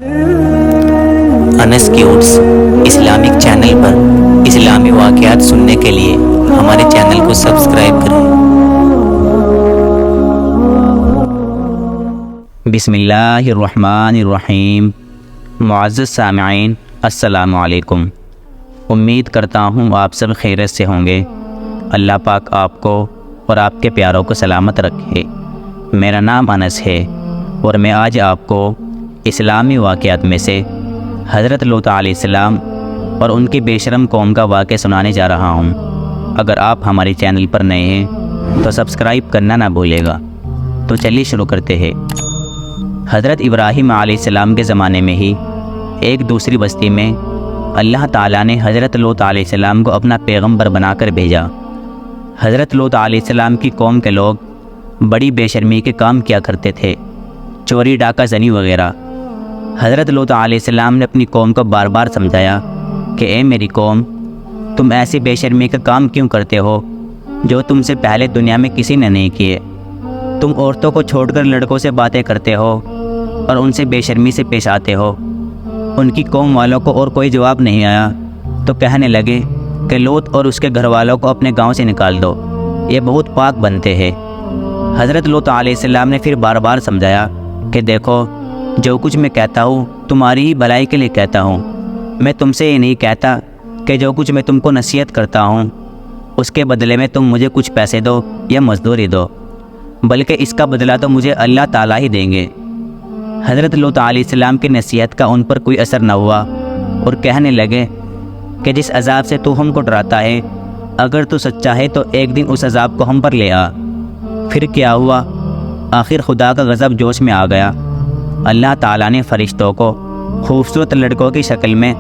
انس کیوٹس Islamic channel پر اسلامی واقعات سننے کے لیے ہمارے چینل کو سبسکرائب کریں۔ بسم اللہ الرحمن الرحیم۔ معزز سامعین، السلام علیکم۔ امید کرتا ہوں آپ سب خیریت سے ہوں گے۔ اللہ پاک آپ کو اور آپ کے پیاروں کو سلامت رکھے۔ میرا نام انس ہے اور میں آج آپ کو اسلامی واقعات میں سے حضرت لوط علیہ السلام اور ان کی بے شرم قوم کا واقعہ سنانے جا رہا ہوں۔ اگر آپ ہمارے چینل پر نئے ہیں تو سبسکرائب کرنا نہ بھولے گا۔ تو چلیے شروع کرتے ہیں۔ حضرت ابراہیم علیہ السلام کے زمانے میں ہی ایک دوسری بستی میں اللہ تعالیٰ نے حضرت لوط علیہ السلام کو اپنا پیغمبر بنا کر بھیجا۔ حضرت لوط علیہ السلام کی قوم کے لوگ بڑی بے شرمی کے کام کیا کرتے تھے، چوری ڈاکہ زنی وغیرہ۔ حضرت لوط علیہ السلام نے اپنی قوم کو بار بار سمجھایا کہ اے میری قوم، تم ایسی بے شرمی کا کام کیوں کرتے ہو جو تم سے پہلے دنیا میں کسی نے نہیں کیے؟ تم عورتوں کو چھوڑ کر لڑکوں سے باتیں کرتے ہو اور ان سے بے شرمی سے پیش آتے ہو۔ ان کی قوم والوں کو اور کوئی جواب نہیں آیا تو کہنے لگے کہ لوط اور اس کے گھر والوں کو اپنے گاؤں سے نکال دو، یہ بہت پاک بنتے ہیں۔ حضرت لوط علیہ السلام نے پھر بار بار سمجھایا کہ دیکھو، جو کچھ میں کہتا ہوں تمہاری ہی بھلائی کے لیے کہتا ہوں۔ میں تم سے یہ نہیں کہتا کہ جو کچھ میں تم کو نصیحت کرتا ہوں اس کے بدلے میں تم مجھے کچھ پیسے دو یا مزدوری دو، بلکہ اس کا بدلہ تو مجھے اللہ تعالیٰ ہی دیں گے۔ حضرت لوط علیہ السلام کی نصیحت کا ان پر کوئی اثر نہ ہوا اور کہنے لگے کہ جس عذاب سے تو ہم کو ڈراتا ہے، اگر تو سچا ہے تو ایک دن اس عذاب کو ہم پر لے آ۔ پھر کیا ہوا؟ آخر خدا کا غضب جوش میں آ گیا۔ اللہ تعالیٰ نے فرشتوں کو خوبصورت لڑکوں کی شکل میں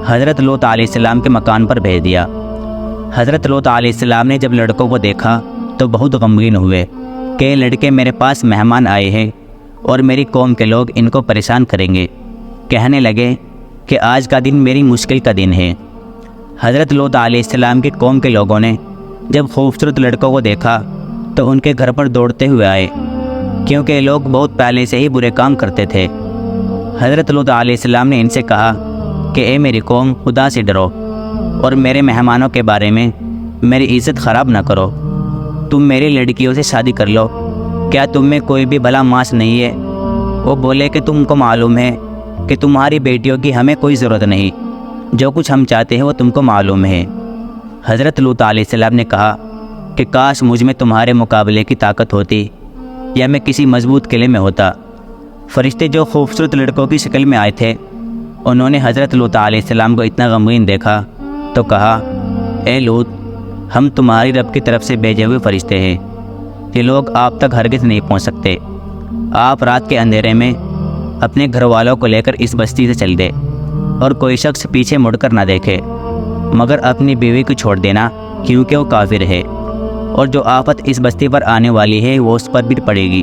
حضرت لوط علیہ السلام کے مکان پر بھیج دیا۔ حضرت لوط علیہ السلام نے جب لڑکوں کو دیکھا تو بہت غمگین ہوئے کہ یہ لڑکے میرے پاس مہمان آئے ہیں اور میری قوم کے لوگ ان کو پریشان کریں گے۔ کہنے لگے کہ آج کا دن میری مشکل کا دن ہے۔ حضرت لوط علیہ السلام کی قوم کے لوگوں نے جب خوبصورت لڑکوں کو دیکھا تو ان کے گھر پر دوڑتے ہوئے آئے، کیونکہ یہ لوگ بہت پہلے سے ہی برے کام کرتے تھے۔ حضرت لوط علیہ السلام نے ان سے کہا کہ اے میری قوم، خدا سے ڈرو اور میرے مہمانوں کے بارے میں میری عزت خراب نہ کرو۔ تم میری لڑکیوں سے شادی کر لو، کیا تم میں کوئی بھی بھلا ماس نہیں ہے؟ وہ بولے کہ تم کو معلوم ہے کہ تمہاری بیٹیوں کی ہمیں کوئی ضرورت نہیں، جو کچھ ہم چاہتے ہیں وہ تم کو معلوم ہے۔ حضرت لوط علیہ السلام نے کہا کہ کاش مجھ میں تمہارے مقابلے کی طاقت ہوتی یا میں کسی مضبوط قلعے میں ہوتا۔ فرشتے جو خوبصورت لڑکوں کی شکل میں آئے تھے، انہوں نے حضرت لوط علیہ السلام کو اتنا غمگین دیکھا تو کہا، اے لوط، ہم تمہاری رب کی طرف سے بھیجے ہوئے فرشتے ہیں، یہ لوگ آپ تک ہرگز نہیں پہنچ سکتے۔ آپ رات کے اندھیرے میں اپنے گھر والوں کو لے کر اس بستی سے چل دے اور کوئی شخص پیچھے مڑ کر نہ دیکھے، مگر اپنی بیوی کو چھوڑ دینا، کیونکہ وہ کافر ہے، اور جو آفت اس بستی پر آنے والی ہے وہ اس پر بھی پڑے گی۔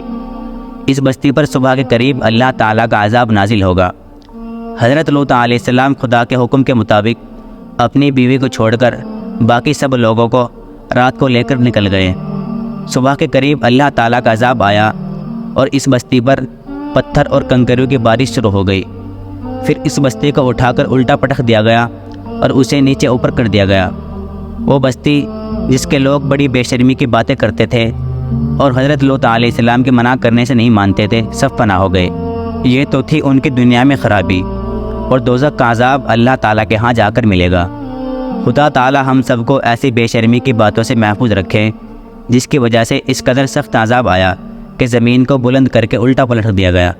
اس بستی پر صبح کے قریب اللہ تعالیٰ کا عذاب نازل ہوگا۔ حضرت لوط علیہ السلام خدا کے حکم کے مطابق اپنی بیوی کو چھوڑ کر باقی سب لوگوں کو رات کو لے کر نکل گئے۔ صبح کے قریب اللہ تعالیٰ کا عذاب آیا اور اس بستی پر پتھر اور کنکریوں کی بارش شروع ہو گئی۔ پھر اس بستی کو اٹھا کر الٹا پٹخ دیا گیا اور اسے نیچے اوپر کر دیا گیا۔ وہ بستی جس کے لوگ بڑی بے شرمی کی باتیں کرتے تھے اور حضرت لوط علیہ السلام کے منع کرنے سے نہیں مانتے تھے، سب فنا ہو گئے۔ یہ تو تھی ان کی دنیا میں خرابی، اور دوزخ کا عذاب اللہ تعالیٰ کے ہاں جا کر ملے گا۔ خدا تعالیٰ ہم سب کو ایسی بے شرمی کی باتوں سے محفوظ رکھے جس کی وجہ سے اس قدر سخت عذاب آیا کہ زمین کو بلند کر کے الٹا پلٹ دیا گیا۔